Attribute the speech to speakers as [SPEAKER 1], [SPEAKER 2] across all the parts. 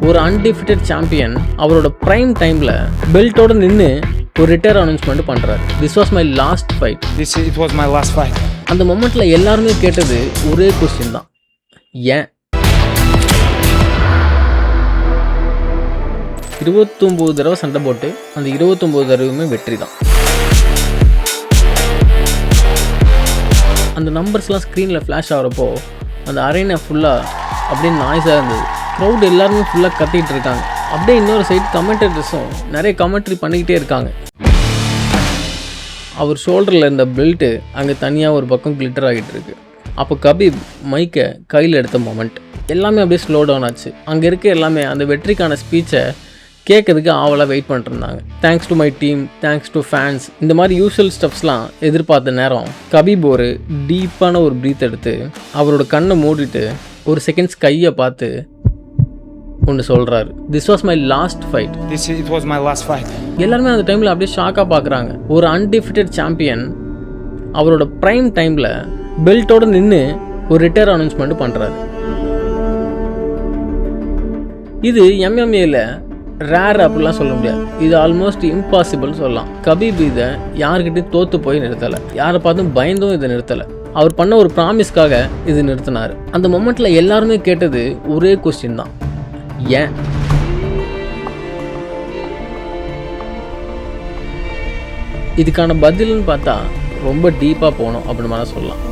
[SPEAKER 1] ஒரு undefeated champion அவரோட prime டைமில் பெல்ட்டோட நின்று ஒரு ரிட்டையர் அனௌன்ஸ்மெண்ட் பண்ணுறாரு. This was my last fight.
[SPEAKER 2] It was my last fight.
[SPEAKER 1] அந்த மொமெண்ட்டில் எல்லாருமே கேட்டது ஒரே கொஸ்டின் தான், ஏன்? 29 தடவை சண்டை போட்டு அந்த 29 தடவையுமே வெற்றி தான். அந்த நம்பர்ஸ்லாம் ஸ்க்ரீனில் ஃப்ளாஷ் ஆகிறப்போ அந்த அரேனா ஃபுல்லாக அப்படியே நாய்ஸாக இருந்தது. க்ரௌட் எல்லாருமே ஃபுல்லாக கத்திகிட்டு இருக்காங்க. அப்படியே இன்னொரு சைடு கமெண்டேட்டர்ஸும் நிறைய கமெண்ட்ரி பண்ணிக்கிட்டே இருக்காங்க. அவர் ஷோல்டரில் இருந்த பெல்ட்டு அங்கே தனியாக ஒரு பக்கம் கிளிட்டர் ஆகிட்டு இருக்கு. அப்போ கபீப் மைக்கை கையில் எடுத்த மொமெண்ட் எல்லாமே அப்படியே ஸ்லோ டவுன் ஆச்சு. அங்கே இருக்க எல்லாமே அந்த வெற்றிக்கான ஸ்பீச்சை கேட்கறதுக்கு ஆவலாக வெயிட் பண்ணிட்டுருந்தாங்க. Thanks to my team, thanks to fans, இந்த மாதிரி யூஷுவல் ஸ்டெப்ஸ்லாம் எதிர்பார்த்த நேரம் கபீப் ஒரு டீப்பான ஒரு ப்ரீத் எடுத்து அவரோட கண்ணை மூடிட்டு ஒரு செகண்ட்ஸ் கையை பார்த்து ஒன்று சொல்கிறாரு, this was my last fight.
[SPEAKER 2] It was my last fight.
[SPEAKER 1] எல்லாருமே அந்த டைமில் அப்படியே ஷாக்காக பார்க்குறாங்க. ஒரு அன்டிஃபிட்டட் சாம்பியன் அவரோட ப்ரைம் டைமில் பெல்ட்டோட நின்று ஒரு ரிட்டையர் அனௌன்ஸ்மெண்ட் பண்ணுறாரு. இது எம்எம்ஏல ரேர் அப்படிலாம் சொல்ல முடியாது. இது ஆல்மோஸ்ட் இம்பாசிபிள் சொல்லலாம். கபீப் இதை யார்கிட்டையும் தோற்று போய் நிறுத்தலை, யாரை பார்த்தும் பயந்தும் இதை நிறுத்தலை. அவர் பண்ண ஒரு ப்ராமிஸ்க்காக இது நிறுத்தினார். அந்த மொமெண்ட்டில் எல்லாருமே கேட்டது ஒரே கொஸ்டின் தான், ஏன்? இதுக்கான பதில்னு பார்த்தா ரொம்ப டீப்பாக போகணும் அப்படின்னு மாதிரி சொல்லலாம்.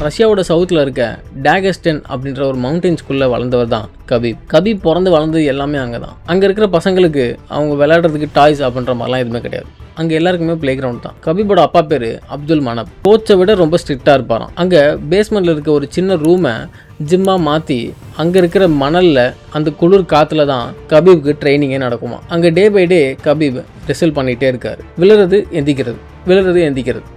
[SPEAKER 1] ரஷ்யாவோட சவுத்தில் இருக்க டேகஸ்டன் அப்படின்ற ஒரு மவுண்டன்ஸ்குள்ளே வளர்ந்தவர் தான் கபீப். கபீப் பிறந்து வளர்ந்தது எல்லாமே அங்கே தான். அங்கே இருக்கிற பசங்களுக்கு அவங்க விளையாடுறதுக்கு டாய்ஸ் அப்படின்ற மாதிரிலாம் எதுவுமே கிடையாது. அங்கே எல்லாருக்குமே பிளே கிரவுண்ட் தான். கபீபோட அப்பா பேர் அப்துல் மனப். கோச்சை விட ரொம்ப ஸ்ட்ரிக்டாக இருப்பாராம். அங்கே பேஸ்மெண்ட்டில் இருக்க ஒரு சின்ன ரூமை ஜிம்மாக மாற்றி அங்கே இருக்கிற மணலில் அந்த குளிர் காற்றுல தான் கபீப்க்கு ட்ரைனிங்கே நடக்குமா. அங்கே டே பை டே கபீப் ரிசல்ட் பண்ணிகிட்டே இருக்கார். விழுறது எந்திக்கிறது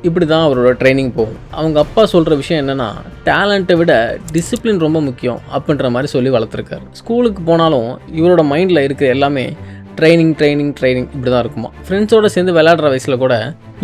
[SPEAKER 1] இப்படி தான் அவரோட ட்ரைனிங் போகும். அவங்க அப்பா சொல்கிற விஷயம் என்னென்னா, டேலண்ட்டை விட டிசிப்ளின் ரொம்ப முக்கியம் அப்படின்ற மாதிரி சொல்லி வளர்த்துருக்காரு. ஸ்கூலுக்கு போனாலும் இவரோட மைண்டில் இருக்கிற எல்லாமே ட்ரைனிங் இப்படி தான் இருக்குமா. ஃப்ரெண்ட்ஸோடு சேர்ந்து விளையாடுற வயசில் கூட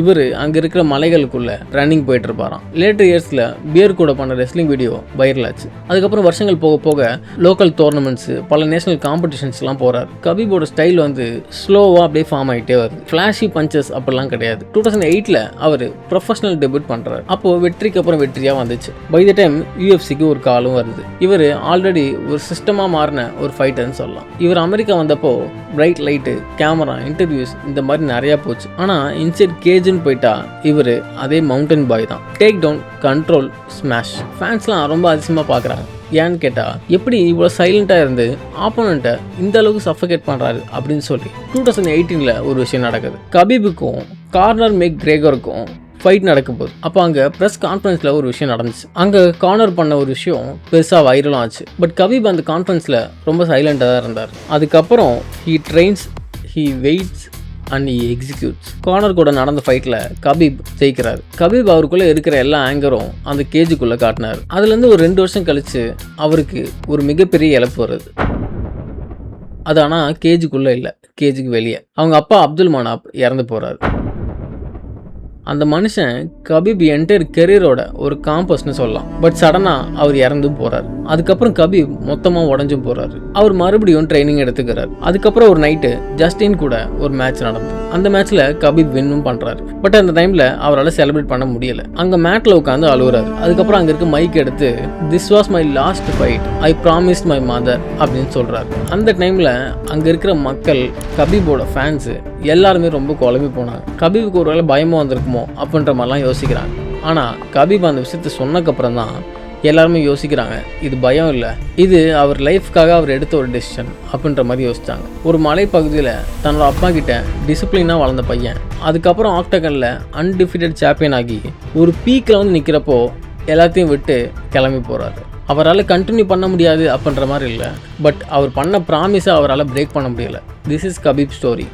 [SPEAKER 1] இவர் அங்கே இருக்கிற மலைகளுக்குள்ளே ரன்னிங் போயிட்டு இருப்பாராம். லேட்டர் இயர்ஸில் பியர் கூட பண்ண ரெஸ்லிங் வீடியோ வைரல் ஆச்சு. அதுக்கப்புறம் வருஷங்கள் போக போக லோக்கல் டோர்னமெண்ட்ஸு, பல நேஷனல் காம்படிஷன்ஸ்லாம் போகிறார். கபீபோட ஸ்டைல் வந்து ஸ்லோவாக அப்படியே ஃபார்ம் ஆகிட்டே வருது. ஃப்ளாஷி பஞ்சஸ் அப்படிலாம் கிடையாது. 2008 அவர் ப்ரொஃபஷனல் டெபியூட் பண்ணுறாரு. அப்போது வெற்றிக்கு அப்புறம் வெற்றியாக வந்துச்சு. பை த டைம் யூஎஃப்சிக்கு ஒரு காலும் வருது. இவர் ஆல்ரெடி ஒரு சிஸ்டமாக மாறின ஒரு ஃபைட்டர்னு சொல்லலாம். இவர் அமெரிக்கா வந்தப்போ பிரைட் லைட்டு, கேமரா, இன்டர்வியூஸ் இந்த மாதிரி நிறையா போச்சு. ஆனால் இன்சைட் கேஜுன்னு போயிட்டா இவர் அதே மவுண்டன் பாய் தான். Take down, control, smash. ஃபேன்ஸ்லாம் ரொம்ப அதிசயமாக பார்க்குறாங்க. ஏன்னு கேட்டால், எப்படி இவ்வளோ சைலண்ட்டாக இருந்து ஆப்போனண்ட்டை இந்த அளவுக்கு சஃபகேட் பண்ணுறாரு அப்படின்னு சொல்லி 2018 ஒரு விஷயம் நடக்குது. கபீபுக்கும் கார்னர் மேக் கிரேகருக்கும் ஃபைட் நடக்கும் போது அப்போ அங்கே ப்ரெஸ் கான்ஃபரன்ஸில் ஒரு விஷயம் நடந்துச்சு. அங்கே கார்னர் பண்ண ஒரு விஷயம் பெருசாக வைரலும் ஆச்சு. பட் கபீப் அந்த கான்ஃபரன்ஸில் ரொம்ப சைலண்டாக தான் இருந்தார். அதுக்கப்புறம் he trains, he weights and he executes. Corner கூட நடந்த ஃபைட்டில் கபீப் ஜெயிக்கிறார். கபீப் அவருக்குள்ளே இருக்கிற எல்லா ஆங்கரும் அந்த கேஜுக்குள்ளே காட்டினார். அதுலேருந்து ஒரு 2 வருஷம் கழித்து அவருக்கு ஒரு மிகப்பெரிய இழப்பு வருது. அது ஆனால் கேஜுக்குள்ளே இல்லை, கேஜுக்கு வெளியே. அவங்க அப்பா அப்துல் மனாப் இறந்து போகிறார். அந்த மனுஷன் கபீப் என்டையர் கெரியரோட ஒரு காம்பஸ்ன்னு சொல்லலாம். பட் சடனாக அவர் இறந்தும் போகிறார். அதுக்கப்புறம் கபீப் மொத்தமாக உடஞ்சும் போகிறாரு. அவர் மறுபடியும் ட்ரைனிங் எடுத்துக்கிறார். அதுக்கப்புறம் ஒரு நைட்டு ஜஸ்டின் கூட ஒரு மேட்ச் நடந்தது. அந்த மேட்ச்சில் கபீப் வின்னும் பண்ணுறாரு. பட் அந்த டைமில் அவரால் செலிப்ரேட் பண்ண முடியலை. அங்கே மேட்டில் உட்காந்து அழுகுறாரு. அதுக்கப்புறம் அங்கே இருக்க மைக் எடுத்து, this was my last fight, I promised my mother அப்படின்னு சொல்கிறாரு. அந்த டைமில் அங்கே இருக்கிற மக்கள், கபீபோட ஃபேன்ஸு எல்லாருமே ரொம்ப குழம்பி போனாங்க. கபீபுக்கு ஒரு வேளை பயமாக வந்திருக்குமோ அப்படின்ற மாதிரிலாம் யோசிக்கிறாங்க. ஆனால் கபீப் அந்த விஷயத்த சொன்னக்கப்புறம் தான் எல்லாருமே யோசிக்கிறாங்க, இது பயம் இல்லை, இது அவர் லைஃப்காக அவர் எடுத்த ஒரு டெசிஷன் அப்படின்ற மாதிரி யோசிச்சாங்க. ஒரு மலைப்பகுதியில் தன்னோட அப்பா கிட்ட டிசிப்ளினாக வளர்ந்த பையன் அதுக்கப்புறம் ஆக்டகனில் அன்டிஃபிட்டட் சாம்பியன் ஆகி ஒரு பீக்கில் வந்து நிற்கிறப்போ எல்லாத்தையும் விட்டு கிளம்பி போகிறாரு. அவரால் கண்டினியூ பண்ண முடியாது அப்படின்ற மாதிரி இல்லை, பட் அவர் பண்ண ப்ராமிஸை அவரால் பிரேக் பண்ண முடியலை. This is Khabib story.